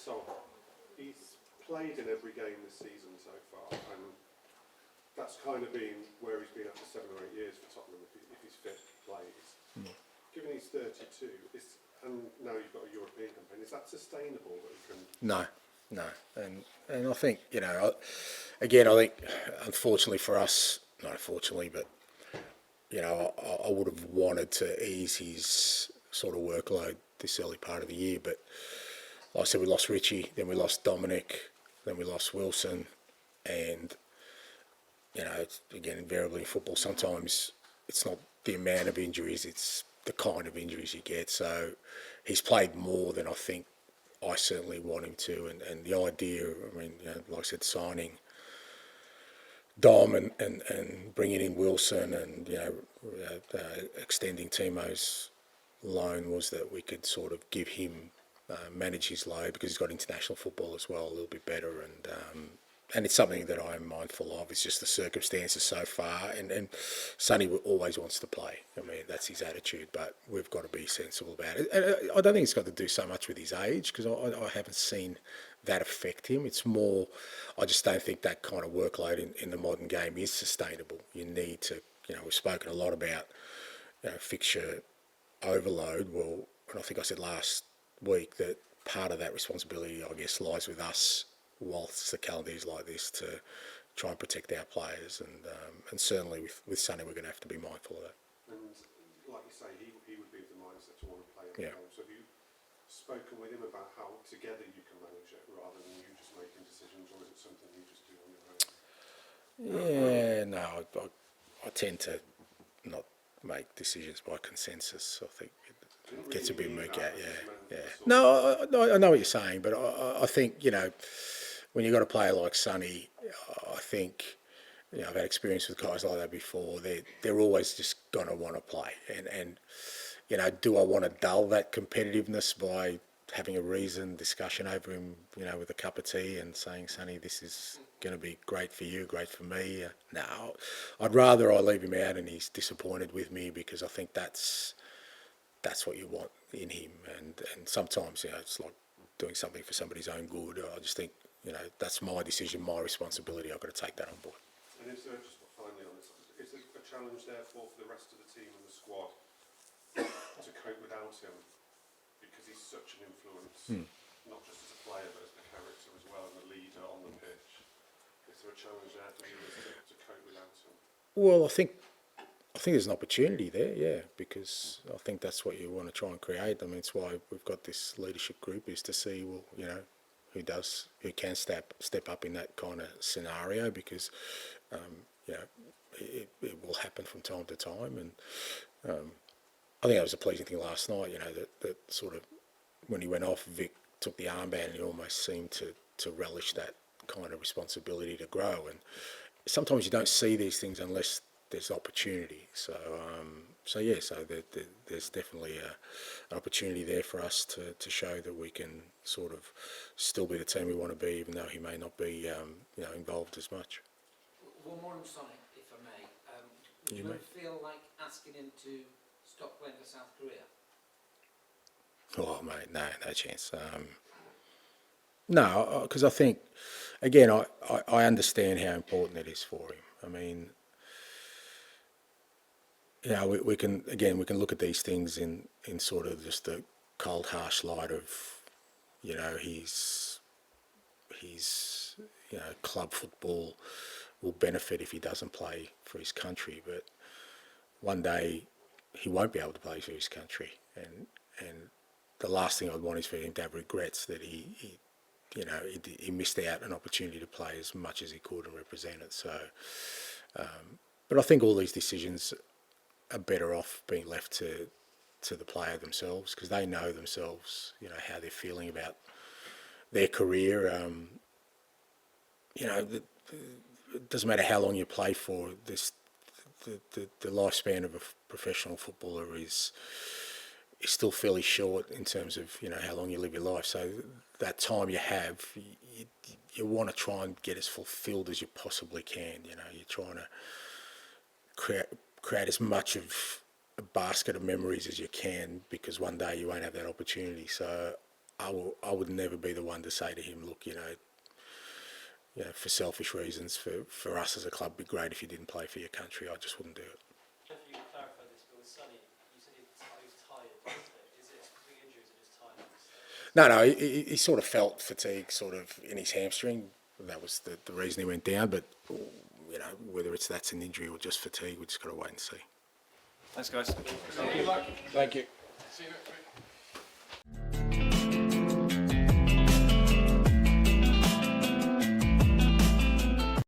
So he's played in every game this season so far, and that's kind of been where he's been after 7 or 8 years for Tottenham. If he's fit, plays. Given he's 32, and now you've got a European campaign, is that sustainable? That he can... No, and I think I think unfortunately for us, not unfortunately, but I would have wanted to ease his sort of workload this early part of the year, but like I said, we lost Richie, then we lost Dominic, then we lost Wilson, and it's, again, invariably in football, sometimes it's not the amount of injuries, it's the kind of injuries you get. So he's played more than I think I certainly want him to, and the idea, I mean, like I said, signing Dom and bringing in Wilson and extending Timo's loan was that we could sort of give him manage his load, because he's got international football as well a little bit better, and it's something that I'm mindful of. It's just the circumstances so far, and Sonny always wants to play. I mean, that's his attitude, but we've got to be sensible about it. And I don't think it's got to do so much with his age, because I haven't seen that affect him. It's more, I just don't think that kind of workload in the modern game is sustainable. You need to, we've spoken a lot about fixture overload. Well, and I think I said last week that part of that responsibility, I guess, lies with us whilst the calendar is like this, to try and protect our players, and certainly with Sonny we're going to have to be mindful of that. And like you say, he would be of the mindset to want to play every game. So have you spoken with him about how together you can manage it rather than you just making decisions, or is it something you just do on your own? Yeah, no, I tend to not make decisions by consensus. I think it gets a bit murky. Yeah. No, I know what you're saying, but I think, when you've got a player like Sonny, I think, I've had experience with guys like that before. They're always just going to want to play, and do I want to dull that competitiveness by having a reasoned discussion over him, with a cup of tea and saying, Sonny, this is going to be great for you, great for me? No, I'd rather I leave him out and he's disappointed with me, because I think that's what you want in him, and sometimes it's like doing something for somebody's own good. I just think that's my decision, my responsibility. I've got to take that on board. And is there, just finally on this, is there a challenge therefore for the rest of the team and the squad to cope without him, because he's such an influence, not just as a player but as the character as well, and the leader on the pitch? Is there a challenge there for you to cope without him? Well, I think there's an opportunity there, yeah, because I think that's what you want to try and create. I mean, it's why we've got this leadership group, is to see, well, who can step up in that kind of scenario, because it will happen from time to time. And I think that was a pleasing thing last night, that sort of, when he went off, Vic took the armband and he almost seemed to relish that kind of responsibility to grow. And sometimes you don't see these things unless there's opportunity. So there's definitely an opportunity there for us to show that we can sort of still be the team we want to be, even though he may not be involved as much. One more on Sonic, if I may. Would you feel like asking him to stop playing for South Korea? Oh, mate, no chance. No, because I think, again, I understand how important it is for him. I mean, we can look at these things in sort of just the cold, harsh light of, his club football will benefit if he doesn't play for his country, but one day he won't be able to play for his country, and the last thing I'd want is for him to have regrets that he missed out an opportunity to play as much as he could and represent it. So, but I think all these decisions are better off being left to the player themselves, because they know themselves, how they're feeling about their career. It doesn't matter how long you play for. The lifespan of a professional footballer is still fairly short in terms of how long you live your life. So that time you have, you want to try and get as fulfilled as you possibly can. You're trying to create as much of a basket of memories as you can, because one day you won't have that opportunity. So I would never be the one to say to him, look, for selfish reasons, for us as a club, it'd be great if you didn't play for your country. I just wouldn't do it. If you clarify this, but with Sonny, you said he was tired yesterday. Is it a specific injury, or is it just tiredness? No, he sort of felt fatigue sort of in his hamstring. That was the reason he went down. But, whether that's an injury or just fatigue, we just got to wait and see. Thanks, guys. Thank you. See you next week.